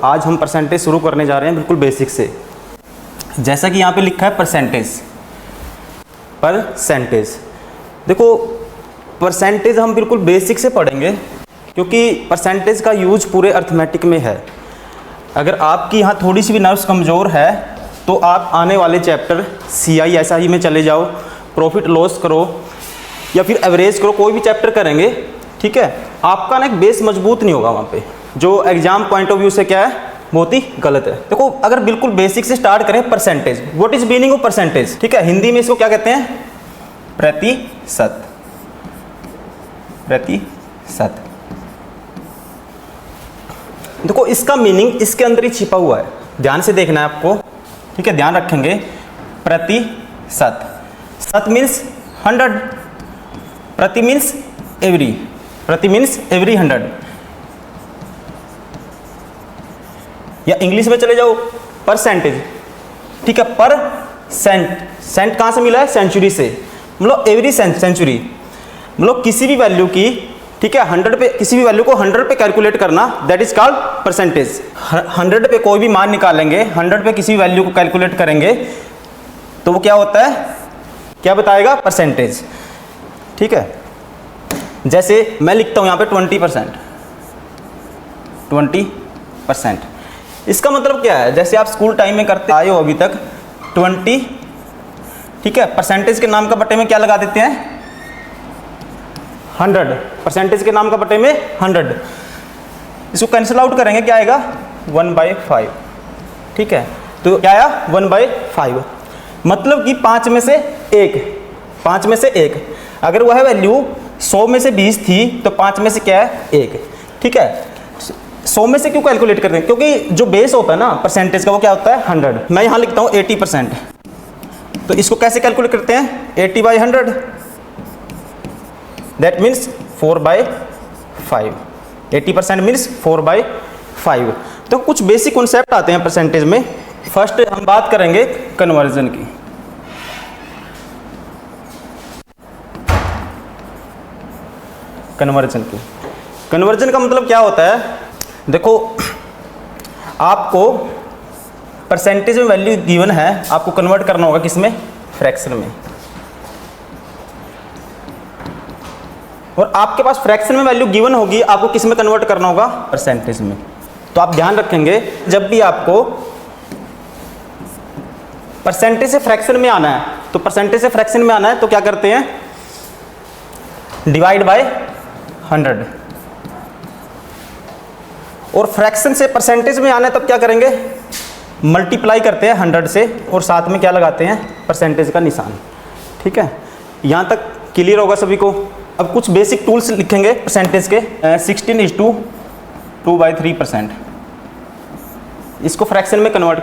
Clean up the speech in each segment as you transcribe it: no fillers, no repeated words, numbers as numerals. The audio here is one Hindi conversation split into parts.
आज हम परसेंटेज शुरू करने जा रहे हैं बिल्कुल बेसिक से। जैसा कि यहाँ पे लिखा है परसेंटेज, देखो परसेंटेज हम बिल्कुल बेसिक से पढ़ेंगे, क्योंकि परसेंटेज का यूज पूरे अर्थमेटिक में है। अगर आपकी यहाँ थोड़ी सी भी नर्व्स कमज़ोर है तो आप आने वाले चैप्टर CISI में चले जाओ, प्रॉफिट लॉस करो या फिर एवरेज करो, कोई भी चैप्टर करेंगे, ठीक है, आपका ना एक बेस मजबूत नहीं होगा वहाँ पे, जो एग्जाम पॉइंट ऑफ व्यू से क्या है, बहुत ही गलत है। देखो अगर बिल्कुल बेसिक से स्टार्ट करें, percentage, what is meaning of percentage, ठीक है, हिंदी में इसको क्या कहते हैं, प्रतिशत। देखो इसका मीनिंग इसके अंदर ही छिपा हुआ है, ध्यान से देखना है आपको, ठीक है, ध्यान रखेंगे। प्रतिशत, सत मीन्स 100, प्रति मीन्स एवरी, प्रति मीन्स एवरी 100, या इंग्लिश में चले जाओ परसेंटेज, ठीक है, पर सेंट कहाँ से मिला है, सेंचुरी से, मतलब एवरी सेंचुरी, मतलब किसी भी वैल्यू की, ठीक है, 100 पे, किसी भी वैल्यू को 100 पे कैलकुलेट करना, दैट इज कॉल्ड परसेंटेज। 100 पे कोई भी मान निकालेंगे, 100 पे किसी वैल्यू को कैलकुलेट करेंगे तो वो क्या होता है, क्या बताएगा, परसेंटेज, ठीक है। जैसे मैं लिखता हूँ यहाँ पे 20%, इसका मतलब क्या है, जैसे आप स्कूल टाइम में करते आए हो अभी तक 20, ठीक है, परसेंटेज के नाम का बट्टे में क्या लगा देते हैं, 100, परसेंटेज के नाम का बटे में 100, इसको कैंसिल आउट करेंगे, क्या आएगा, 1/5, ठीक है, तो क्या आया, 1/5, मतलब कि 5 में से 1, अगर वह वैल्यू 100 में से 20 थी तो 5 में से क्या है, 1, ठीक है। 100 में से क्यों कैलकुलेट करते हैं, क्योंकि जो बेस होता है ना परसेंटेज का वो क्या होता है, 100। मैं यहाँ लिखता हूँ 80%, तो इसको कैसे कैलकुलेट करते हैं, 80/100, दैट मीन्स 4/5, 80% मीन्स 4/5। तो कुछ बेसिक कॉन्सेप्ट आते हैं परसेंटेज में। फर्स्ट हम बात करेंगे कन्वर्जन की। कन्वर्जन का मतलब क्या होता है, देखो आपको परसेंटेज में वैल्यू गिवन है, आपको कन्वर्ट करना होगा किसमें, फ्रैक्शन में, और आपके पास फ्रैक्शन में वैल्यू गिवन होगी, आपको किस में कन्वर्ट करना होगा, परसेंटेज में। तो आप ध्यान रखेंगे जब भी आपको परसेंटेज से फ्रैक्शन में आना है, तो परसेंटेज से फ्रैक्शन में आना है तो क्या करते हैं, डिवाइड बाय 100, और फ्रैक्शन से परसेंटेज में आना है तब क्या करेंगे, मल्टीप्लाई करते हैं 100 से, और साथ में क्या लगाते हैं, परसेंटेज का निशान, ठीक है। यहाँ तक क्लियर होगा सभी को। अब कुछ बेसिक टूल्स लिखेंगे परसेंटेज के। 16:2/3%, इसको फ्रैक्शन में कन्वर्ट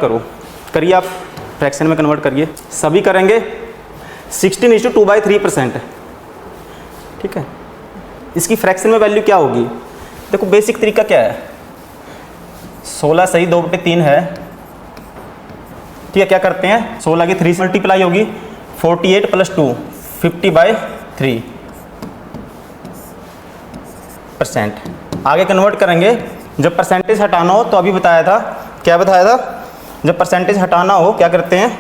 करिए, आप फ्रैक्शन में कन्वर्ट करिए, सभी करेंगे। 16:2/3%, ठीक है, इसकी फ्रैक्शन में वैल्यू क्या होगी, देखो बेसिक तरीका क्या है, 16 सही 2/3 है, ठीक है, क्या करते हैं, 16 की 3 से मल्टीप्लाई होगी, 48 + 2 50/3%। आगे कन्वर्ट करेंगे, जब परसेंटेज हटाना हो तो अभी बताया था, क्या बताया था, जब परसेंटेज हटाना हो क्या करते हैं,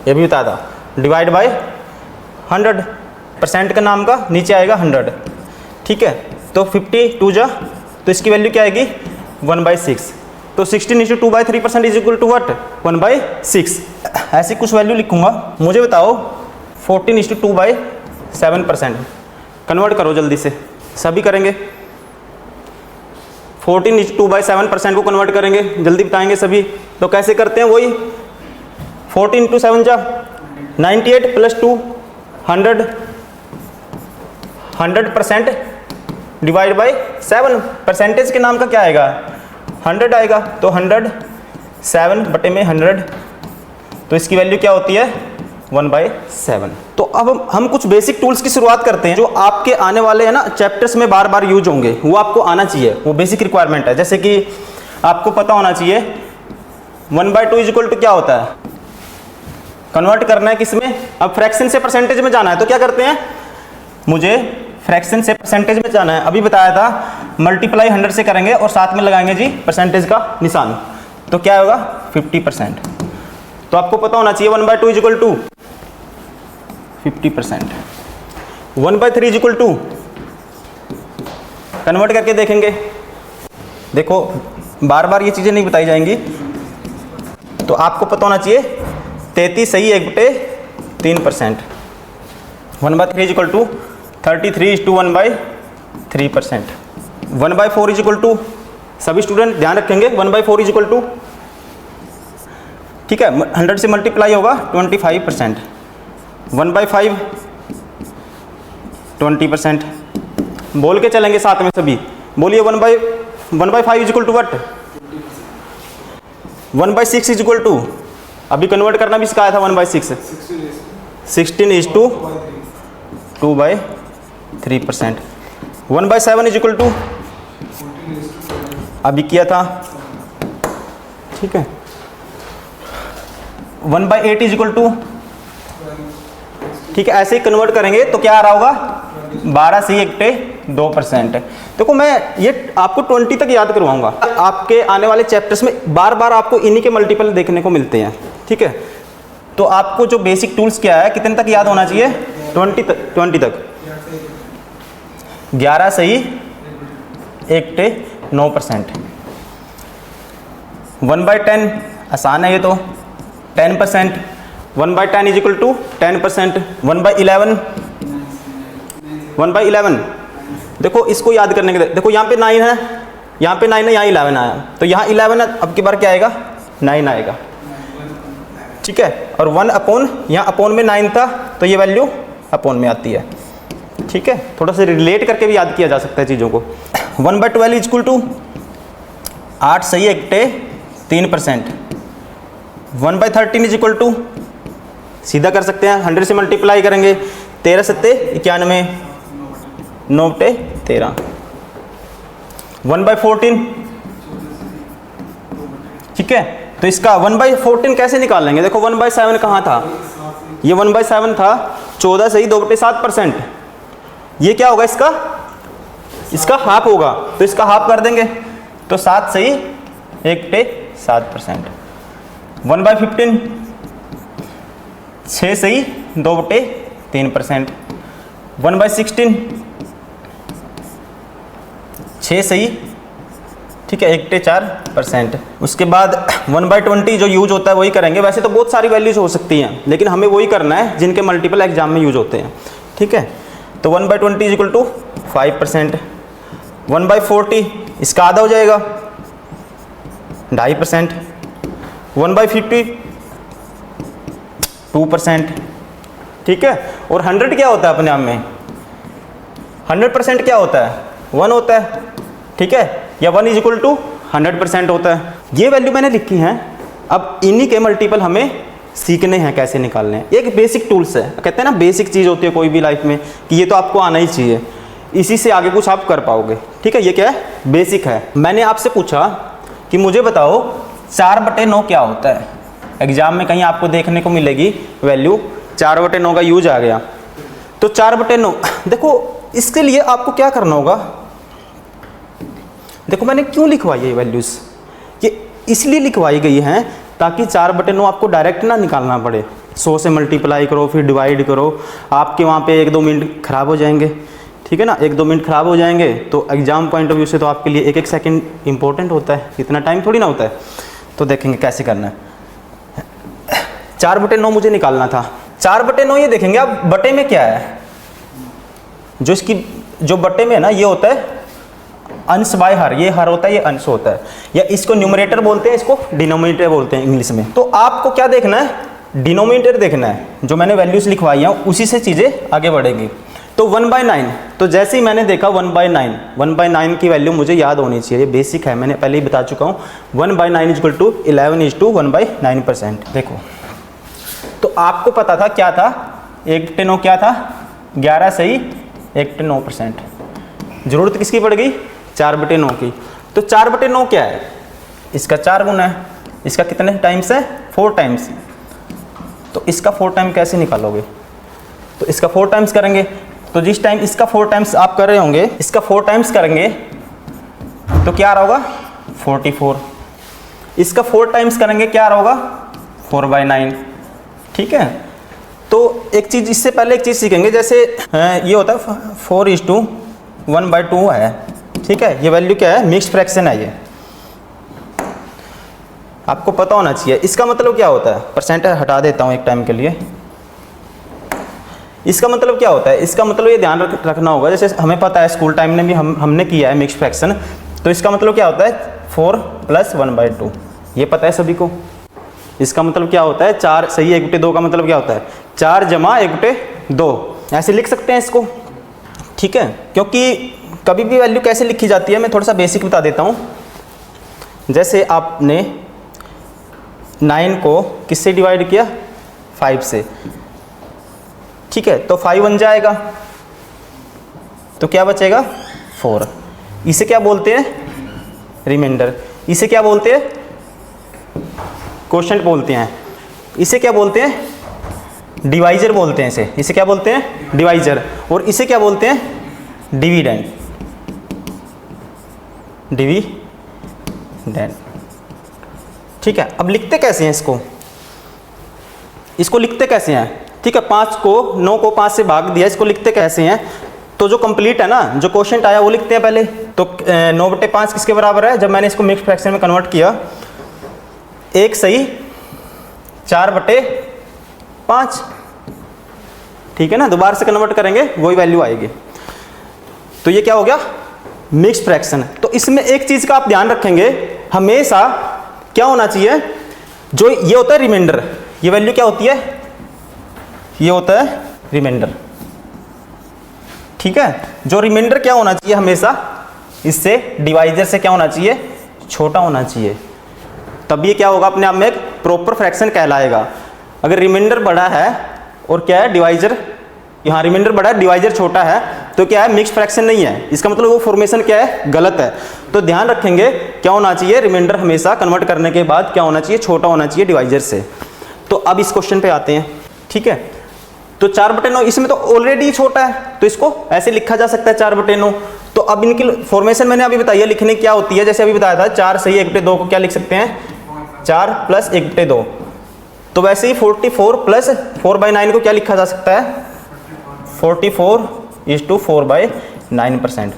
ये भी बताया था, डिवाइड बाय 100, परसेंट का नाम का नीचे आएगा 100, ठीक है, तो 52 जा, तो इसकी वैल्यू क्या आएगी, 1/6, तो 16:2/3% इज इक्वल टू व्हाट, 1/6। ऐसी कुछ वैल्यू लिखूंगा, मुझे बताओ 14:2/7%, कन्वर्ट करो जल्दी से, सभी करेंगे, 14:2/7% को कन्वर्ट करेंगे, जल्दी बताएंगे सभी। तो कैसे करते हैं, वही 14 × 7 जा 98 + 2 100, 100% डिवाइड बाय 7, परसेंटेज के नाम का क्या आएगा, 100 आएगा, तो 100 7/100, तो इसकी वैल्यू क्या होती है, 1/7। तो अब हम कुछ बेसिक टूल्स की शुरुआत करते हैं, जो आपके आने वाले है ना चैप्टर्स में बार बार यूज होंगे, वो आपको आना चाहिए, वो बेसिक रिक्वायरमेंट है। जैसे कि आपको पता होना चाहिए 1/2 इज इक्वल टू क्या होता है, कन्वर्ट करना है किसमें, अब फ्रैक्शन से परसेंटेज में जाना है, तो क्या करते हैं, मुझे फ्रैक्शन से परसेंटेज में जाना है। अभी बताया था मल्टीप्लाई 100 से करेंगे और साथ में लगाएंगे जी परसेंटेज का निशान, तो क्या होगा 50%। तो आपको पता होना चाहिए 1/2 equal to 50%, 1/3 equal to, convert करके देखेंगे। देखो बार बार ये चीज़ें नहीं बताई जाएंगी, तो आपको पता होना चाहिए 33 सही 1/3%, 1/3 इक्वल टू 33 = 1/3%, 1/4 इक्वल टू, सभी स्टूडेंट ध्यान रखेंगे 1/4 इक्वल टू, ठीक है 100 से मल्टीप्लाई होगा 25%, 1/5 20%। बोल के चलेंगे साथ में सभी, बोलिए 1/5 equal to what, 1/6 equal to, अभी कन्वर्ट करना भी सिखाया था 1/6, 16 = 2/3%, 1/7 इक्वल टू, अभी किया था, ठीक है 1/8 इक्वल टू, ठीक है ऐसे ही कन्वर्ट करेंगे तो क्या आ रहा होगा 12 से 1/2%। देखो मैं ये आपको 20 तक याद करवाऊंगा, आपके आने वाले चैप्टर्स में बार बार आपको इन्हीं के मल्टीपल देखने को मिलते हैं, ठीक है। तो आपको जो बेसिक टूल्स क्या है कितने तक याद होना चाहिए 20 तक, 11 सही 1/9%, 1/10 आसान है ये तो 10%, 1/10 इज इक्वल टू 10%, 1/11 देखो इसको याद करने के, देखो यहाँ पे 9 है, यहाँ पे 9 है, यहाँ 11 आया, तो यहाँ 11 है, अब की बार क्या आएगा 9 आएगा, ठीक है। और 1 अपॉन, यहाँ अपॉन में 9 था तो ये वैल्यू अपॉन में आती है, ठीक है। थोड़ा सा रिलेट करके भी याद किया जा सकता है चीज़ों को। 1/12 इज इक्वल टू 8 सही 1/3%, 1/13 इज इक्वल टू, सीधा कर सकते हैं 100 से मल्टीप्लाई करेंगे, 13 सत्ते 91, 9/13, 1/14, ठीक है। तो इसका 1/14 कैसे निकाल लेंगे, देखो 1/7 कहाँ था, ये 1/7 था, 14 सही 2/7%, ये क्या होगा इसका हाफ होगा, तो इसका हाफ कर देंगे तो 7 सही 1/7%, 1/15 6 सही 2/3%, 1/16 6 सही, ठीक है 1/4%। उसके बाद 1/20 जो यूज होता है वही करेंगे, वैसे तो बहुत सारी वैल्यूज हो सकती हैं लेकिन हमें वही करना है जिनके मल्टीपल एग्जाम में यूज होते हैं, ठीक है। तो 1/20 इज इक्वल टू 5%, 1/40 इसका आधा हो जाएगा 2.5%, 1/50 2%, ठीक है। और 100 क्या होता है अपने आप में, 100% क्या होता है 1 होता है, ठीक है, या 1 इज इक्वल टू 100% होता है। ये वैल्यू मैंने लिखी हैं, अब इन्हीं के मल्टीपल हमें सीखने हैं कैसे निकालने हैं। एक बेसिक टूल्स है, कहते हैं ना बेसिक चीज़ होती है कोई भी लाइफ में कि ये तो आपको आना ही चाहिए, इसी से आगे कुछ आप कर पाओगे, ठीक है। ये क्या है बेसिक है। मैंने आपसे पूछा कि मुझे बताओ 4/9 क्या होता है, एग्जाम में कहीं आपको देखने को मिलेगी वैल्यू 4/9 का यूज आ गया, तो 4/9 देखो इसके लिए आपको क्या करना होगा, देखो मैंने क्यों लिखवाई है ये वैल्यूज़, ये इसलिए लिखवाई गई हैं ताकि 4/9 आपको डायरेक्ट ना निकालना पड़े, 100 से मल्टीप्लाई करो फिर डिवाइड करो, आपके वहाँ पे 1-2 मिनट खराब हो जाएंगे, ठीक है ना, 1-2 मिनट खराब हो जाएंगे। तो एग्जाम पॉइंट ऑफ व्यू से तो आपके लिए 1-1 सेकंड इंपॉर्टेंट होता है, इतना टाइम थोड़ी ना होता है। तो देखेंगे कैसे करना है। 4/9 मुझे निकालना था, 4/9 ये देखेंगे अब बटे में क्या है, जो इसकी जो बटे में है ना ये होता है अंश बाय हर, ये हर होता है ये अंश होता है, या इसको न्यूमरेटर बोलते हैं इसको डिनोमिनेटर बोलते हैं इंग्लिश में। तो आपको क्या देखना है डिनोमिनेटर देखना है, जो मैंने वैल्यूज लिखवाई हैं उसी से चीज़ें आगे बढ़ेगी। तो 1/9, तो जैसे ही मैंने देखा 1/9 की वैल्यू मुझे याद होनी चाहिए, ये बेसिक है मैंने पहले ही बता चुका हूँ। 1/9 इक्वल टू 11 इज टू 1/9%। देखो तो आपको पता था क्या था 1/9 क्या था 11 सही 1/9%, जरूरत किसकी पड़ गई 4/9 की। तो 4/9 क्या है, इसका 4 गुना है, इसका कितने टाइम्स है 4 टाइम्स, तो इसका 4 टाइम कैसे निकालोगे, तो इसका 4 टाइम्स करेंगे तो जिस टाइम इसका 4 टाइम्स आप कर रहे होंगे, इसका 4 टाइम्स करेंगे तो क्या आ रहा होगा 44। इसका 4 टाइम्स करेंगे क्या आ रहा होगा 4/9। ठीक है, तो एक चीज़ इससे पहले एक चीज़ सीखेंगे, जैसे ये होता है 4:1/2 है। ठीक है, ये वैल्यू क्या है, मिक्स्ड फ्रैक्शन है, ये आपको पता होना चाहिए। इसका मतलब क्या होता है, परसेंटेज हटा देता हूँ एक टाइम के लिए। इसका मतलब क्या होता है, इसका मतलब ये ध्यान रखना होगा, जैसे हमें पता है स्कूल टाइम में भी हमने किया है मिक्स्ड फ्रैक्शन। तो इसका मतलब क्या होता है 4 + 1/2, ये पता है सभी को। इसका मतलब क्या होता है 4 सही 1/2 का मतलब क्या होता है 4 + 1/2, ऐसे लिख सकते हैं इसको। ठीक है, क्योंकि कभी भी वैल्यू कैसे लिखी जाती है मैं थोड़ा सा बेसिक बता देता हूँ। जैसे आपने 9 को किससे डिवाइड किया 5 से। ठीक है, तो 5 बन जाएगा, तो क्या बचेगा 4। इसे क्या बोलते हैं रिमाइंडर, इसे क्या बोलते हैं क्वोशंट बोलते हैं, इसे क्या बोलते हैं डिवाइजर बोलते हैं, इसे क्या बोलते हैं डिवाइजर, और इसे क्या बोलते हैं डिविडेंड। ठीक है, अब लिखते कैसे हैं इसको लिखते कैसे हैं। ठीक है, 9 को 5 से भाग दिया, इसको लिखते कैसे हैं, तो जो कंप्लीट है ना, जो क्वोशंट आया वो लिखते हैं पहले। तो 9/5 किसके बराबर है, जब मैंने इसको मिक्स्ड फ्रैक्शन में कन्वर्ट किया, 1 सही 4/5। ठीक है ना, दोबारा से कन्वर्ट करेंगे वही वैल्यू आएगी। तो ये क्या हो गया मिक्स्ड फ्रैक्शन। तो इसमें एक चीज़ का आप ध्यान रखेंगे, हमेशा क्या होना चाहिए, जो ये होता है रिमाइंडर, ये वैल्यू क्या होती है, ये होता है रिमाइंडर। ठीक है, जो रिमाइंडर क्या होना चाहिए हमेशा, इससे डिवाइजर से क्या होना चाहिए छोटा होना चाहिए, तब ये क्या होगा अपने आप में एक प्रॉपर फ्रैक्शन कहलाएगा। अगर रिमाइंडर बड़ा है और क्या है डिवाइजर, यहाँ रिमाइंडर बड़ा है डिवाइजर छोटा है, तो क्या है मिक्स्ड फ्रैक्शन नहीं है, इसका मतलब वो फॉर्मेशन क्या है गलत है। तो ध्यान रखेंगे क्या होना चाहिए, रिमाइंडर हमेशा कन्वर्ट करने के बाद क्या होना चाहिए छोटा होना चाहिए डिवाइजर से। तो अब इस क्वेश्चन पे आते हैं। ठीक है, तो 4/9 इसमें तो ऑलरेडी छोटा है, तो इसको ऐसे लिखा जा सकता है 4/9। तो अब इनकी फॉर्मेशन मैंने अभी बताई है लिखने क्या होती है, जैसे अभी बताया था 4 सही 1/2 को क्या लिख सकते हैं 4 + 1/2। तो वैसे ही 44 + 4/9 को क्या लिखा जा सकता है 44 = 4/9%।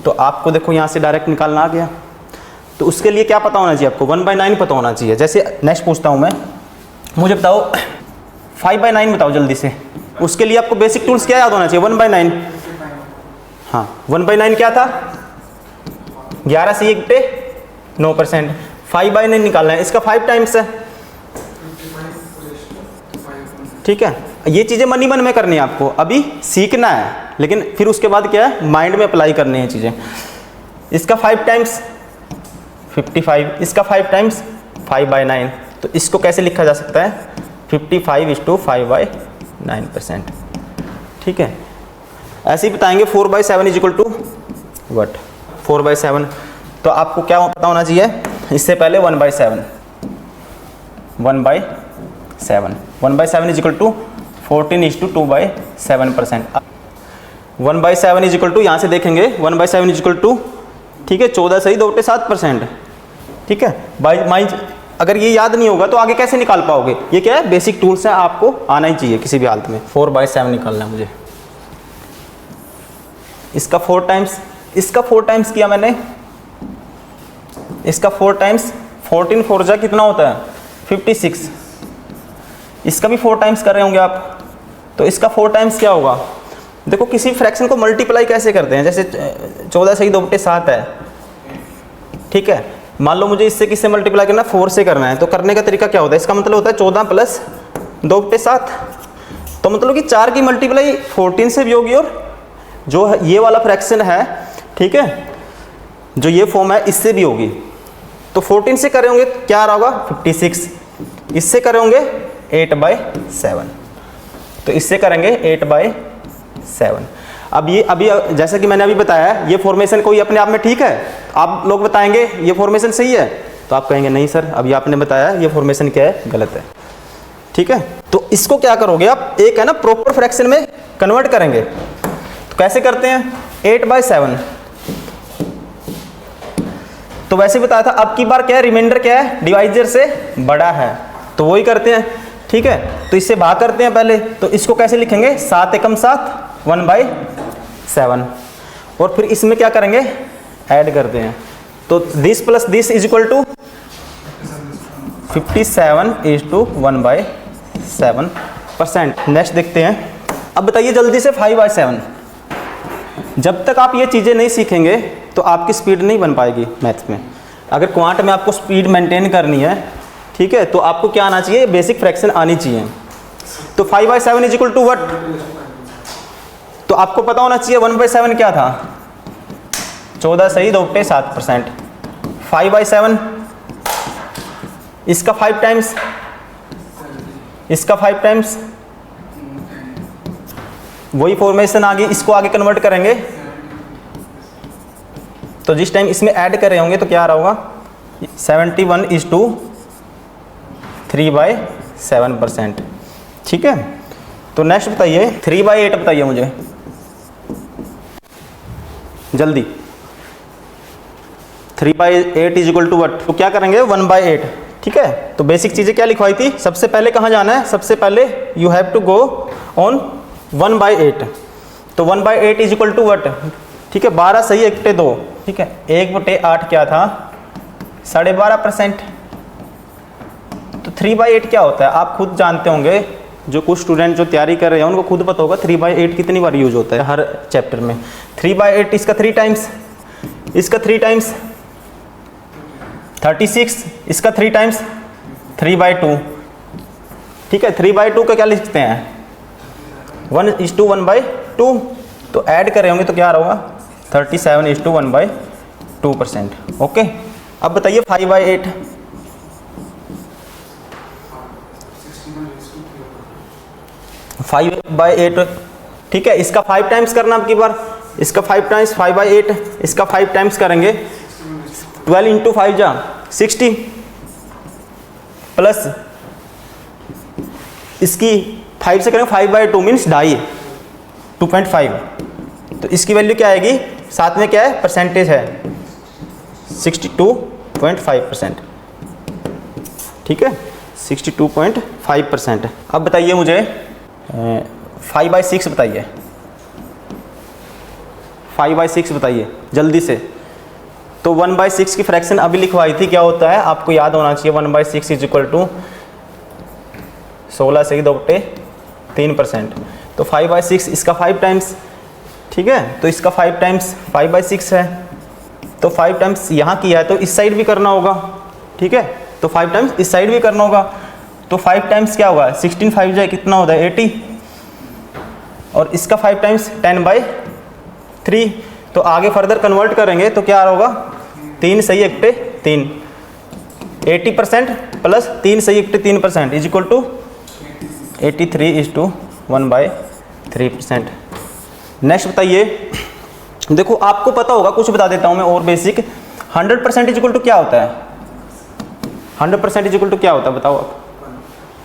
तो आपको देखो यहाँ से डायरेक्ट निकालना आ गया। तो उसके लिए क्या पता होना चाहिए आपको 1/9 पता होना चाहिए। जैसे नेक्स्ट पूछता हूँ मैं, मुझे बताओ 5/9 बताओ जल्दी से। उसके लिए आपको बेसिक टूल्स क्या याद होना चाहिए 1/9। हाँ 1/9 क्या था 11 से 1/9%। 5/9 निकालना है, इसका 5 टाइम्स है। ठीक है, ये चीज़ें मन ही मन में करनी है आपको, अभी सीखना है, लेकिन फिर उसके बाद क्या है माइंड में अप्लाई करनी है चीज़ें। इसका 5 टाइम्स 55, इसका 5 टाइम्स 5/9। तो इसको कैसे लिखा जा सकता है 55 = 5/9%। ठीक है, ऐसे ही बताएंगे 4/7 = what 4/7। तो आपको क्या पता होना चाहिए इससे पहले 1/7 1/7 1/7 = 14 = 2/7%। 1/7 = यहाँ से देखेंगे 1/7 = ठीक है 14 सही 2/7%। ठीक है, बाई अगर ये याद नहीं होगा तो आगे कैसे निकाल पाओगे, ये क्या है बेसिक टूल्स है, आपको आना ही चाहिए किसी भी हालत में। 4/7 निकालना है मुझे, इसका 4 टाइम्स, इसका 4 टाइम्स किया मैंने, इसका 4 टाइम्स 14 4 जा कितना होता है 56। इसका भी 4 टाइम्स कर रहे होंगे आप, तो इसका 4 टाइम्स क्या होगा। देखो किसी फ्रैक्शन को मल्टीप्लाई कैसे करते हैं, जैसे 14 सही 2/7 है। ठीक है, मान लो मुझे इससे किससे मल्टीप्लाई करना है 4 से करना है, तो करने का तरीका क्या होता है, इसका मतलब होता है 14 + 2/7। तो मतलब कि 4 की मल्टीप्लाई 14 से भी होगी, और जो ये वाला फ्रैक्शन है ठीक है जो ये फॉर्म है इससे भी होगी। तो 14 से करे होंगे क्या आ रहा होगा 56, इससे करे होंगे 8/7, तो इससे करेंगे 8/7। अब ये अभी जैसा कि मैंने अभी बताया ये फॉर्मेशन कोई अपने आप में ठीक है, आप लोग बताएंगे ये फॉर्मेशन सही है, तो आप कहेंगे नहीं सर अभी आपने बताया ये फॉर्मेशन क्या है गलत है। ठीक है, तो इसको क्या करोगे आप, एक है ना प्रॉपर फ्रैक्शन में कन्वर्ट करेंगे। तो कैसे करते हैं, 8/7, तो वैसे बताया था। अब की बार क्या है, रिमाइंडर क्या है, डिवाइजर से बड़ा है, तो वही करते हैं। ठीक है, तो इससे भाग करते हैं पहले, तो इसको कैसे लिखेंगे, 7 एकम 7, 1/7, और फिर इसमें क्या करेंगे, ऐड करते हैं। तो this plus this is equal to 57:1/7%। Next देखते हैं। अब बताइए जल्दी से 5/7। जब तक आप ये चीज़ें नहीं सीखेंगे तो आपकी स्पीड नहीं बन पाएगी मैथ्स में। अगर क्वांट में आपको स्पीड मेंटेन करनी है, ठीक है, तो आपको क्या आना चाहिए, बेसिक फ्रैक्शन आनी चाहिए। तो 5/7 इज इक्वल टू वट, तो आपको पता होना चाहिए 1/7 क्या था, 14 सही 2/7%। 5/7 इसका 5 टाइम्स, इसका 5 टाइम्स, वही फॉर्मेशन आ गई। इसको आगे कन्वर्ट करेंगे तो जिस टाइम इसमें ऐड कर रहे होंगे तो क्या आ रहा होगा, 71:3/7%। ठीक है, तो नेक्स्ट बताइए 3/8 बताइए मुझे जल्दी। 3/8 इज इक्वल टू वट, तो क्या करेंगे 1/8। ठीक है, तो बेसिक चीज़ें क्या लिखवाई थी, सबसे पहले कहाँ जाना है, सबसे पहले you have to go on 1/8। तो 1/8 इज इक्वल टू वट, ठीक है, 12 सही 1/2। ठीक है, 1/8 क्या था, 12.5%। तो 3/8 क्या होता है, आप खुद जानते होंगे, जो कुछ स्टूडेंट जो तैयारी कर रहे हैं उनको खुद पता होगा 3/8 कितनी बार यूज होता है हर चैप्टर में। 3/8 इसका 3 टाइम्स, इसका 3 टाइम्स 36, इसका 3 टाइम्स 3/2। ठीक है, 3/2 का क्या लिखते हैं, 1:1/2। तो ऐड कर रहे होंगे तो क्या आ रहा होगा, 37:1/2%। ओके, अब बताइए 5/8। 5/8, ठीक है, इसका 5 टाइम्स करना अब की बार, इसका 5 टाइम्स 5/8, इसका 5 टाइम्स करेंगे, 12 × 5 जा 60, प्लस इसकी 5 से करेंगे 5/2 मीन्स 2.5। तो इसकी वैल्यू क्या आएगी, साथ में क्या है, परसेंटेज है, 62.5%। ठीक है, 62.5%। अब बताइए मुझे 5/6 बताइए, 5/6 बताइए जल्दी से। तो 1/6 की फ्रैक्शन अभी लिखवाई थी, क्या होता है आपको याद होना चाहिए, 1/6 इज इक्वल टू 16 सही 2/3%। तो 5/6 इसका 5 टाइम्स, ठीक है, तो इसका 5 टाइम्स 5/6 है। तो 5 टाइम्स यहाँ किया है तो इस साइड भी करना होगा। ठीक है, तो 5 टाइम्स इस साइड भी करना होगा। तो 5 टाइम्स क्या होगा, 16 5 जाए कितना होता है 80, और इसका 5 टाइम्स 10/3। तो आगे फर्दर कन्वर्ट करेंगे तो क्या होगा, 3 सही 1/3, 80% प्लस 3 सही 1/3% इज इक्वल टू 83:1/3%। नेक्स्ट बताइए, देखो आपको पता होगा, कुछ बता देता हूँ मैं और बेसिक। 100% इज इक्वल टू क्या होता है, 100% इज इक्वल टू क्या होता है बताओ आप,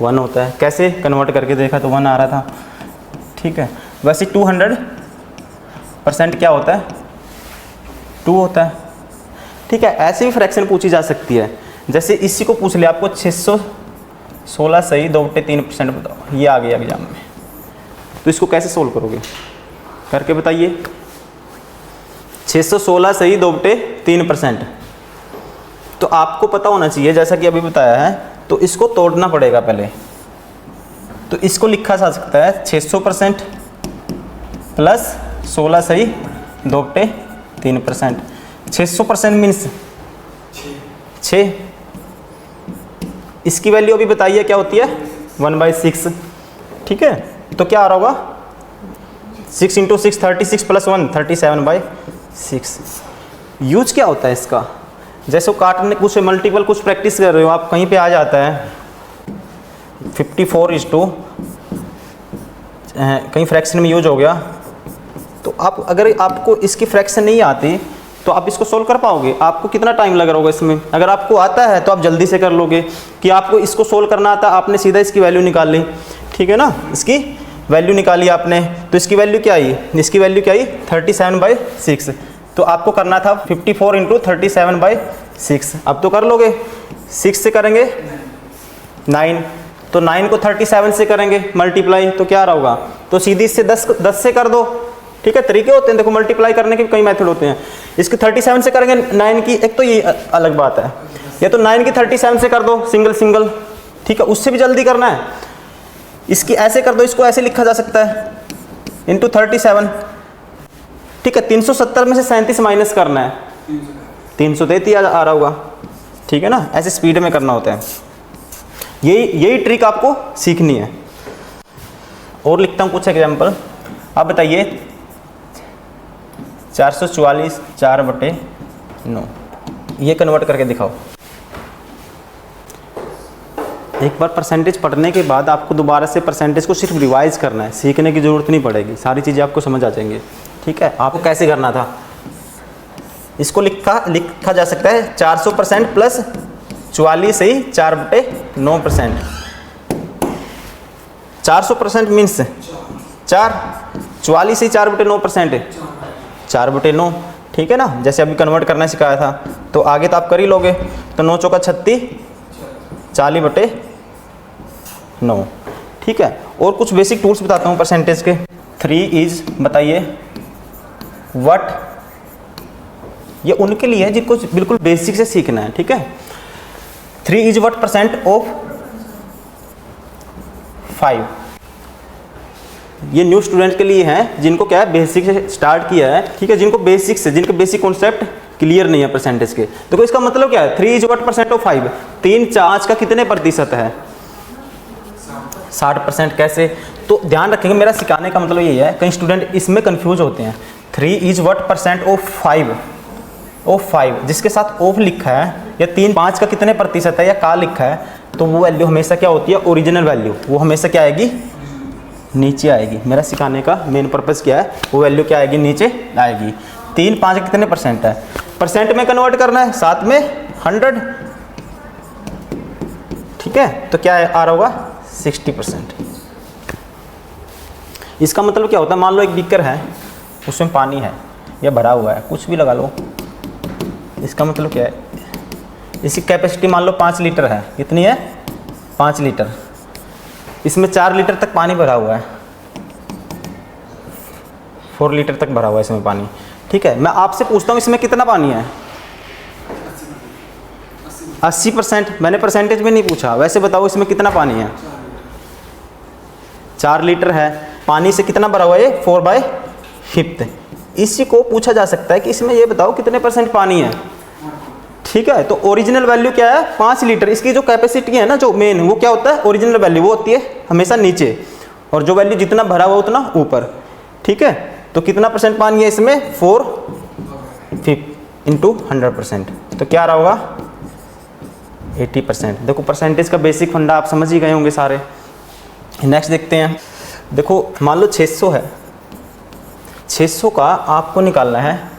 1 होता है। कैसे कन्वर्ट करके देखा तो 1 आ रहा था। ठीक है, वैसे 200% क्या होता है, 2 होता है। ठीक है, ऐसे भी फ्रैक्शन पूछी जा सकती है, जैसे इसी को पूछ लिया आपको 616 सही 2/3% बताओ, ये आ गया एग्जाम में, तो इसको कैसे सोल्व करोगे करके बताइए। 616 सही 2/3%, तो आपको पता होना चाहिए जैसा कि अभी बताया है, तो इसको तोड़ना पड़ेगा पहले। तो इसको लिखा जा सकता है 600% प्लस 16 सही 2/3%। 600% मीन्स 6, इसकी वैल्यू अभी बताइए क्या होती है, 1/6। ठीक है, तो क्या आ रहा होगा, 6 × 6 36 प्लस 1 37/6। यूज क्या होता है इसका, जैसे काटने कुछ मल्टीपल कुछ प्रैक्टिस कर रहे हो आप, कहीं पे आ जाता है 54:, कहीं फ्रैक्शन में यूज हो गया, तो आप अगर आपको इसकी फ्रैक्शन नहीं आती तो आप इसको सोल्व कर पाओगे, आपको कितना टाइम लग रहा होगा इसमें। अगर आपको आता है तो आप जल्दी से कर लोगे, कि आपको इसको सोल्व करना आता, आपने सीधा इसकी वैल्यू निकाल ली, ठीक है ना, इसकी वैल्यू निकाली आपने, तो इसकी वैल्यू क्या आई, इसकी वैल्यू क्या आई 37/6। तो आपको करना था 54 × 37/6। अब तो कर लोगे, 6 से करेंगे 9, तो 9 को 37 से करेंगे मल्टीप्लाई, तो क्या होगा, तो सीधी इससे 10 से कर दो। ठीक है, तरीके होते हैं देखो मल्टीप्लाई करने के कई मेथड होते हैं। इसके 37 से करेंगे 9 की, एक तो ये अलग बात है, या तो 9 की 37 से कर दो सिंगल सिंगल। ठीक है, उससे भी जल्दी करना है, इसकी ऐसे कर दो, इसको ऐसे लिखा जा सकता है इंटू 37। ठीक है, 370 में से 37 माइनस करना है, 333 आ रहा होगा। ठीक है ना, ऐसे स्पीड में करना होता है। यही ट्रिक आपको सीखनी है। और लिखता हूँ कुछ एग्जाम्पल। आप बताइए 444 4/9, ये कन्वर्ट करके दिखाओ। एक बार परसेंटेज पढ़ने के बाद आपको दोबारा से परसेंटेज को सिर्फ रिवाइज करना है, सीखने की ज़रूरत नहीं पड़ेगी, सारी चीज़ें आपको समझ आ जाएंगी। ठीक है, आपको कैसे करना था, इसको लिखा जा सकता है 400% प्लस 44 ही 4/9%। 400% मीन्स 4, 44 ही 4/9%, 4/9। ठीक है ना, जैसे अभी कन्वर्ट करना सिखाया था, तो आगे तो आप कर ही लोगे। तो 9 चौका 36, 40/9। ठीक है, और कुछ बेसिक टूल्स बताता हूँ परसेंटेज के। 3 इज, बताइए व्हाट, ये उनके लिए है जिनको बिल्कुल बेसिक से सीखना है। ठीक है, 3 इज व्हाट % ऑफ 5। ये न्यू स्टूडेंट के लिए है जिनको क्या है बेसिक से स्टार्ट किया है। ठीक है, जिनको बेसिक से, जिनके बेसिक कॉन्सेप्ट क्लियर नहीं है परसेंटेज के। देखो इसका मतलब क्या है, 3 इज व्हाट % ऑफ 5, 3 5 का कितने प्रतिशत है, 60%। कैसे, तो ध्यान रखेंगे, मेरा सिखाने का मतलब यही है, कई स्टूडेंट इसमें कंफ्यूज होते हैं। 3 इज व्हाट % ऑफ 5 जिसके साथ ऑफ लिखा है, या 3 5 का कितने प्रतिशत है, या का लिखा है, तो वो वैल्यू हमेशा क्या होती है, ओरिजिनल वैल्यू, वो हमेशा क्या आएगी, नीचे आएगी। मेरा सिखाने का मेन पर्पस क्या है, वो वैल्यू क्या आएगी, नीचे आएगी। 3 5 कितने % है, परसेंट में कन्वर्ट करना है, साथ में 100। ठीक है, तो क्या आ रहा होगा 60%। इसका मतलब क्या होता है, मान लो एक बीकर है, उसमें पानी है या भरा हुआ है, कुछ भी लगा लो। इसका मतलब क्या है, इसकी कैपेसिटी मान लो 5 लीटर है, कितनी है 5 लीटर। इसमें 4 लीटर तक पानी भरा हुआ है, 4 लीटर तक भरा हुआ है इसमें पानी। ठीक है, मैं आपसे पूछता हूँ इसमें कितना पानी है, 80%। मैंने परसेंटेज में नहीं पूछा, वैसे बताओ इसमें कितना पानी है, 4 लीटर है, पानी से कितना भरा हुआ है, 4/5। इसी को पूछा जा सकता है कि इसमें ये बताओ कितने % पानी है। ठीक है, तो ओरिजिनल वैल्यू क्या है, 5 लीटर। इसकी जो कैपेसिटी है ना, जो मेन, वो क्या होता है, ओरिजिनल वैल्यू वो होती है हमेशा नीचे, और जो वैल्यू जितना भरा हुआ उतना ऊपर। ठीक है, तो कितना % पानी है इसमें, 4 इंटू 100%, तो क्या रहा होगा 80%। देखो परसेंटेज का बेसिक फंडा आप समझ ही गए होंगे सारे। नेक्स्ट देखते हैं। देखो मान लो 600 है, 600 का आपको निकालना है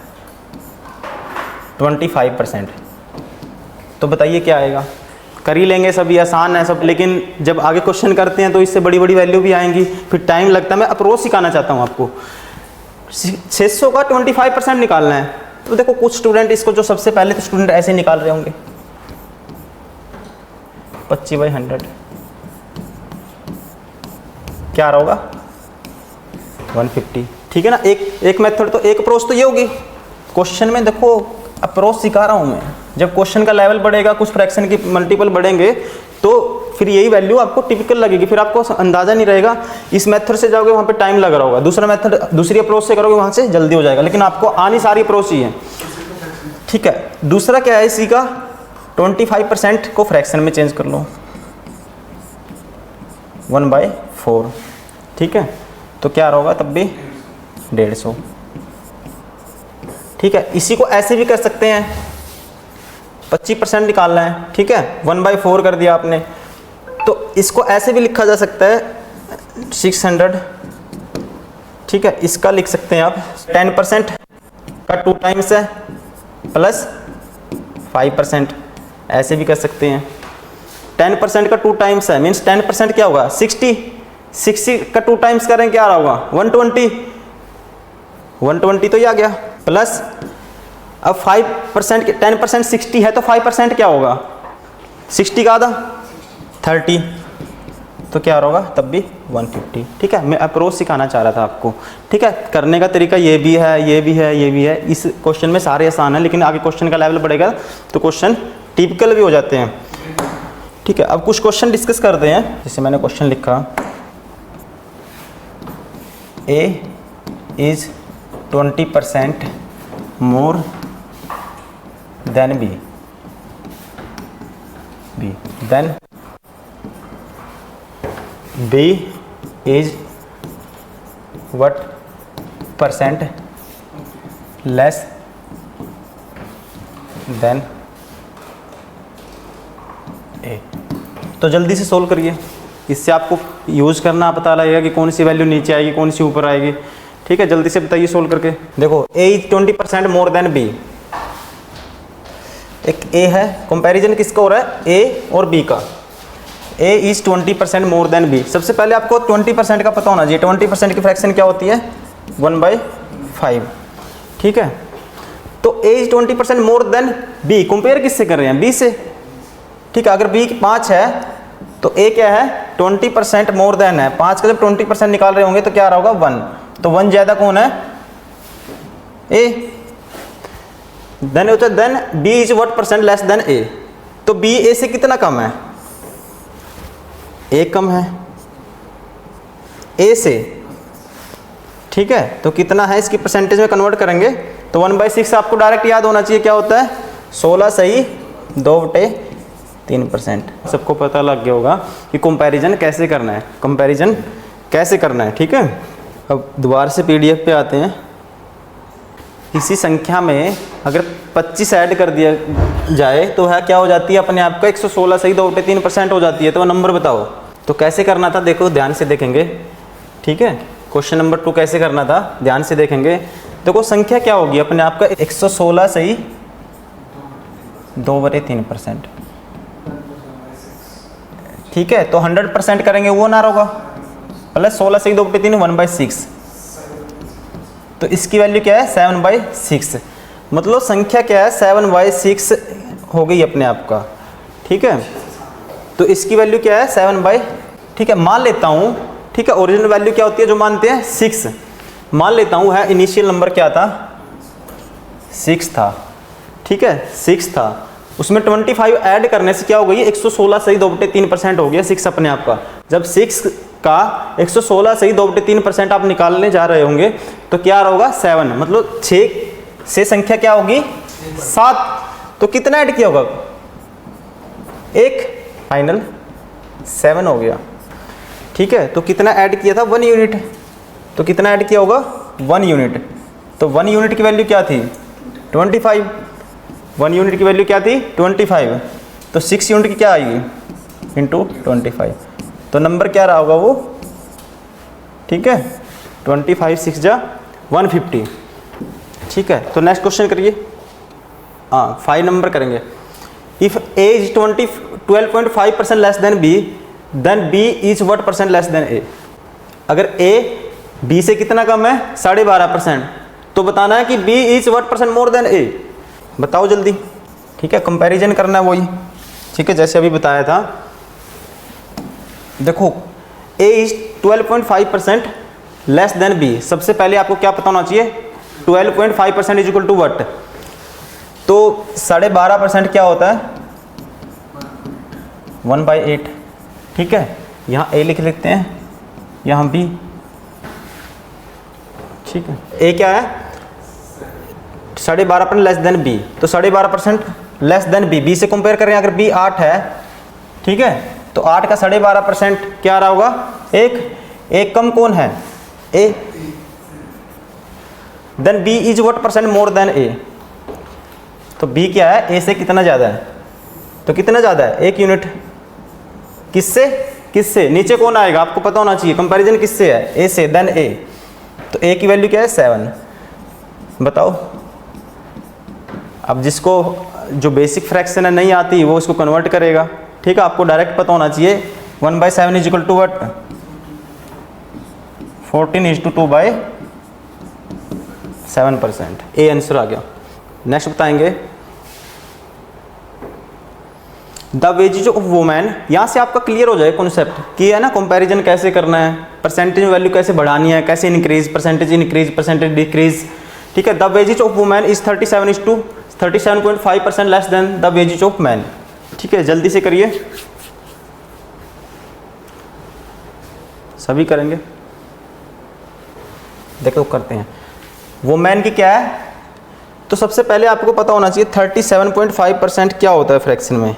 25%। तो बताइए क्या आएगा, कर ही लेंगे, सभी आसान है सब, लेकिन जब आगे क्वेश्चन करते हैं तो इससे बड़ी बड़ी वैल्यू भी आएंगी, फिर टाइम लगता है। मैं अप्रोच सिखाना चाहता हूँ आपको। 600 का 25% निकालना है, तो देखो कुछ स्टूडेंट इसको, जो सबसे पहले तो स्टूडेंट ऐसे निकाल रहे होंगे, 25/100 क्या रहा होगा 150। ठीक है ना, एक मेथड, तो एक अप्रोच तो ये होगी। क्वेश्चन में देखो अप्रोच सिखा रहा हूँ मैं, जब क्वेश्चन का लेवल बढ़ेगा, कुछ फ्रैक्शन की मल्टीपल बढ़ेंगे, तो फिर यही वैल्यू आपको टिपिकल लगेगी, फिर आपको अंदाजा नहीं रहेगा। इस मेथड से जाओगे वहाँ पे टाइम लग रहा होगा, दूसरा मेथड, दूसरी अप्रोच से करोगे वहाँ से जल्दी हो जाएगा, लेकिन आपको आनी सारी अप्रोच ही है। ठीक है, दूसरा क्या है इसी का, 25% को फ्रैक्शन में चेंज कर लो, 1/4। ठीक है, तो क्या होगा तब भी 150। ठीक है, इसी को ऐसे भी कर सकते हैं, 25% निकालना है। ठीक है, 1/4 कर दिया आपने, तो इसको ऐसे भी लिखा जा सकता है 600। ठीक है, इसका लिख सकते हैं आप 10% का 2 टाइम्स है प्लस 5%, ऐसे भी कर सकते हैं। 10% का 2 टाइम्स है, मीन्स 10% क्या होगा 60, 60 का 2 टाइम्स करें क्या आ रहा होगा 120, 120 तो ये आ गया प्लस अब 5% 10% 60 है तो 5% क्या होगा 60 का आधा 30 तो क्या होगा तब भी 150। ठीक है, मैं अप्रोच सिखाना चाह रहा था आपको। ठीक है, करने का तरीका ये भी है, ये भी है, ये भी है। इस क्वेश्चन में सारे आसान है, लेकिन आगे क्वेश्चन का लेवल बढ़ेगा तो क्वेश्चन टिपिकल भी हो जाते हैं। ठीक है, अब कुछ क्वेश्चन डिस्कस करते हैं। जैसे मैंने क्वेश्चन लिखा A is 20% more than B, then B is what percent less than A। तो जल्दी से सोल्व करिए, इससे आपको यूज़ करना पता लगेगा कि कौन सी वैल्यू नीचे आएगी कौन सी ऊपर आएगी। ठीक है, जल्दी से बताइए सोल्व करके। देखो A is 20% more than B, एक A है, कंपैरिजन किसका हो रहा है A और B का। A is 20% more than B। सबसे पहले आपको 20% का पता होना चाहिए। 20% की फ्रैक्शन क्या होती है 1/5। ठीक है, तो A is 20% more than B, compare किससे कर रहे हैं B से। ठीक है, अगर B 5 है तो A क्या है 20% मोर देन है। 5 का जब 20% निकाल रहे होंगे तो क्या आ रहा होगा 1, तो 1 ज़्यादा कौन है A। देन होता है then B is what percent less than A, तो B A से कितना कम है A कम है A से। ठीक है, तो कितना है इसकी परसेंटेज में कन्वर्ट करेंगे तो 1/6 आपको डायरेक्ट याद होना चाहिए क्या होता है 16 सही 2/3%। सबको पता लग गया होगा कि कंपैरिजन कैसे करना है, कंपैरिजन कैसे करना है। ठीक है, अब दोबारा से PDF पे आते हैं। किसी संख्या में अगर 25 ऐड कर दिया जाए तो है क्या हो जाती है अपने आप का 116 सही 2/3% हो जाती है। तो नंबर बताओ, तो कैसे करना था देखो ध्यान से देखेंगे। ठीक है, क्वेश्चन नंबर 2 कैसे करना था ध्यान से देखेंगे। देखो संख्या क्या होगी अपने आप का 116 सही 2/3%। ठीक है, तो 100% करेंगे वो ना होगा प्लस 16 सही 2/3 1/6, तो इसकी वैल्यू क्या है 7/6। मतलब संख्या क्या है 7/6 हो गई अपने आप का। ठीक है, तो इसकी वैल्यू क्या है 7/। ठीक है, मान लेता हूँ। ठीक है, ओरिजिनल वैल्यू क्या होती है जो मानते हैं 6 मान लेता हूँ है। इनिशियल नंबर क्या था 6 था। ठीक है, 6 था, उसमें 25 ऐड करने से क्या हो गई 116 सही 2/3% हो गया 6 अपने आप का। जब 6 का 116 सही 2/3% आप निकालने जा रहे होंगे तो क्या होगा 7, मतलब 6 से संख्या क्या होगी 7, तो कितना ऐड किया होगा 1, फाइनल 7 हो गया। ठीक है, तो कितना ऐड किया था 1 यूनिट, तो कितना ऐड किया होगा 1 यूनिट। तो 1 यूनिट की वैल्यू क्या थी 25, 1 यूनिट की वैल्यू क्या थी 25, तो 6 यूनिट की क्या आएगी इंटू 25, तो नंबर क्या रहा होगा वो। ठीक है, 25 6 जा 150। ठीक है, तो नेक्स्ट क्वेश्चन करिए। हाँ 5 नंबर करेंगे। If A is 12.5% less than B, then B is what percent less than A। अगर A B से कितना कम है 12.5%, तो बताना है कि B is what percent more than A। बताओ जल्दी। ठीक है, कंपैरिजन करना है वही। ठीक है, जैसे अभी बताया था। देखो A is 12.5% less than B। सबसे पहले आपको क्या पता होना चाहिए 12.5% इज इक्वल टू वट, तो 12.5% क्या होता है 1/8। ठीक है, यहाँ A लिख लेते हैं, यहाँ B। ठीक है, A क्या है 12.5% लेस देन B, तो 12.5% लेस देन B। B से कंपेयर करें अगर B 8 है। ठीक है, तो 8 का 12.5% क्या आ रहा होगा 1 कम कौन है A, then B is what percent more than A, तो B क्या है A से कितना ज़्यादा है, तो कितना ज़्यादा है 1 यूनिट। किससे किससे नीचे कौन आएगा आपको पता होना चाहिए, कंपैरिजन किससे है A से, देन A, तो A की वैल्यू क्या है 7। बताओ। अब जिसको जो बेसिक फ्रैक्शन है नहीं आती वो उसको कन्वर्ट करेगा। ठीक है, आपको डायरेक्ट पता होना चाहिए 1/7 इज इक्वल टू वट 14:2/7%। ए आंसर आ गया। नेक्स्ट बताएंगे द वेजेज ऑफ वुमेन। यहाँ से आपका क्लियर हो जाए कॉन्सेप्ट कि है ना कंपैरिजन कैसे करना है, परसेंटेज वैल्यू कैसे बढ़ानी है, कैसे increase, percentage increase, percentage decrease. ठीक है, the wages of women is 37.5% less than the wages of man. ठीक है, जल्दी से करिए, सभी करेंगे। देखो करते हैं। वुमेन की क्या है, तो सबसे पहले आपको पता होना चाहिए 37.5% क्या होता है फ्रैक्शन में।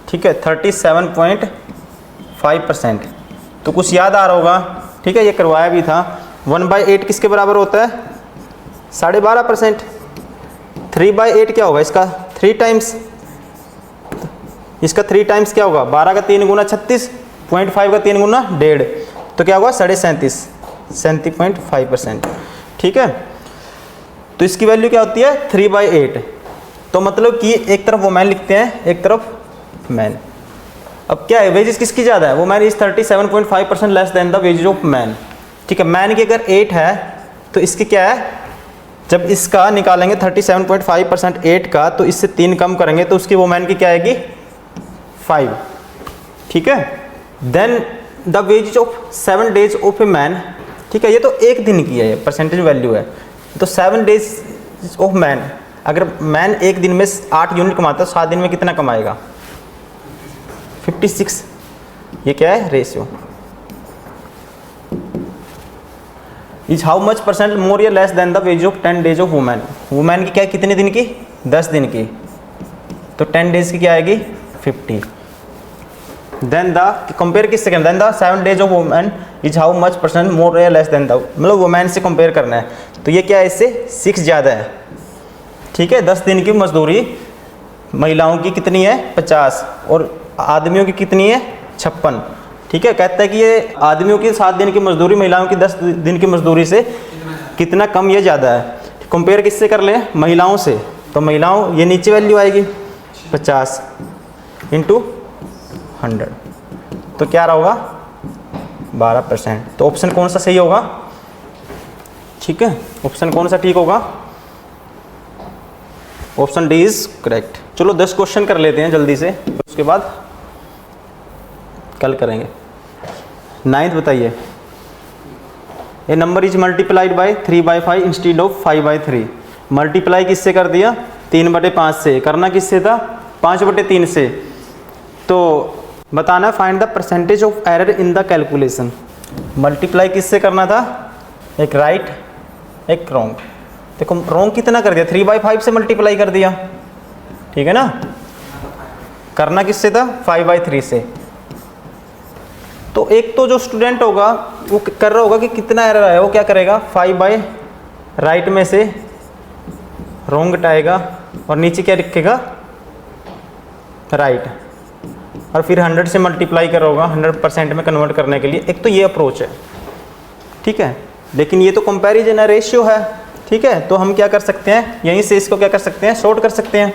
ठीक है, 37.5%। तो कुछ याद आ रहा होगा। ठीक है, ये करवाया भी था। 1/8 किसके बराबर होता है? 12.5%। 3/8 क्या होगा इसका? 3 टाइम्स। इसका 3 टाइम्स क्या होगा? 12 का 3 गुना 36, 0.5 का 3 गुना 1.5, तो क्या होगा? 37.5, 37.5%। ठीक है, तो इसकी वैल्यू क्या होती है? 3/8। तो मतलब कि एक तरफ वुमेन लिखते हैं, एक तरफ मैन। अब क्या है, वेजेस किसकी ज़्यादा है? Women is 37.5% less than the wages of man. ठीक है, मैन की अगर 8 है तो इसकी क्या है? जब इसका निकालेंगे 37.5% 8 का, तो इससे 3 कम करेंगे तो उसकी वुमेन की क्या आएगी? 5। ठीक है, then the wages of 7 days of a man. ठीक है, ये तो एक दिन की है, परसेंटेज वैल्यू है। तो 7 डेज ऑफ मैन, अगर मैन एक दिन में 8 यूनिट कमाता है, 7 दिन में कितना कमाएगा? 56। ये क्या है? Ratio. Is how much percent more या less than the wage of 10 days of women. Women की क्या है? कितने दिन की? 10 दिन की। तो 10 डेज की क्या आएगी? 50। देन द कंपेयर किससे करना? Then the 7 days of women is how much percent more या लेस देन द, मतलब वुमेन से कंपेयर करना है। तो ये क्या है? इससे 6 ज़्यादा है। ठीक है, 10 दिन की मजदूरी महिलाओं की कितनी है? 50, और आदमियों की कितनी है? 56। ठीक है, कहता है कि ये आदमियों की 7 दिन की मजदूरी महिलाओं की 10 दिन की मजदूरी से कितना कम या ज़्यादा है। कंपेयर किससे कर लें? महिलाओं से। तो महिलाओं, ये नीचे वैल्यू आएगी 50 × 100, तो क्या रहा होगा? 12%। तो ऑप्शन कौन सा सही होगा? ठीक है, ऑप्शन कौन सा ठीक होगा? Option D is correct. चलो 10 क्वेश्चन कर लेते हैं जल्दी से, उसके बाद कल करेंगे। 9th बताइए। A number is multiplied by 3/5 instead of 5/3। Multiply किससे कर दिया? 3/5 से। करना किससे था? 5/3 से। तो बताना find the percentage of error in the calculation. Multiply किससे करना था? एक राइट, एक रॉन्ग। देखो रॉन्ग कितना कर दिया? 3/5 से मल्टीप्लाई कर दिया। ठीक है ना, करना किससे था? 5/3 से। तो एक तो जो स्टूडेंट होगा वो कर रहा होगा कि कितना एरर आया, वो क्या करेगा? 5 राइट में से रॉन्ग हटाएगा और नीचे क्या लिखेगा? राइट, और फिर 100 से मल्टीप्लाई कर होगा 100% में कन्वर्ट करने के लिए। एक तो ये अप्रोच है। ठीक है, लेकिन ये तो कंपैरिजन है, रेशियो है। ठीक है, तो हम क्या कर सकते हैं? यहीं से इसको क्या कर सकते हैं? शॉर्ट कर सकते हैं।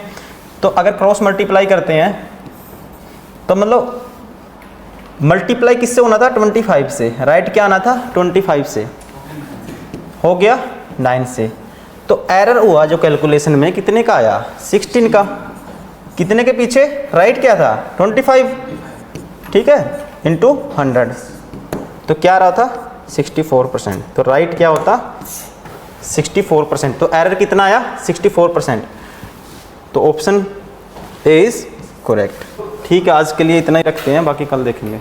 तो अगर क्रॉस मल्टीप्लाई करते हैं तो मतलब मल्टीप्लाई किससे होना था? 25 से। राइट क्या आना था? 25 से। हो गया 9 से। तो एरर हुआ जो कैलकुलेशन में कितने का आया? 16 का। कितने के पीछे? राइट क्या था? 25। ठीक है, इंटू 100, तो क्या रहा था? 64%। तो राइट क्या होता? 64%। तो एरर कितना आया? 64%। तो ऑप्शन ए इज करेक्ट। ठीक है, आज के लिए इतना ही रखते हैं, बाकी कल देखेंगे।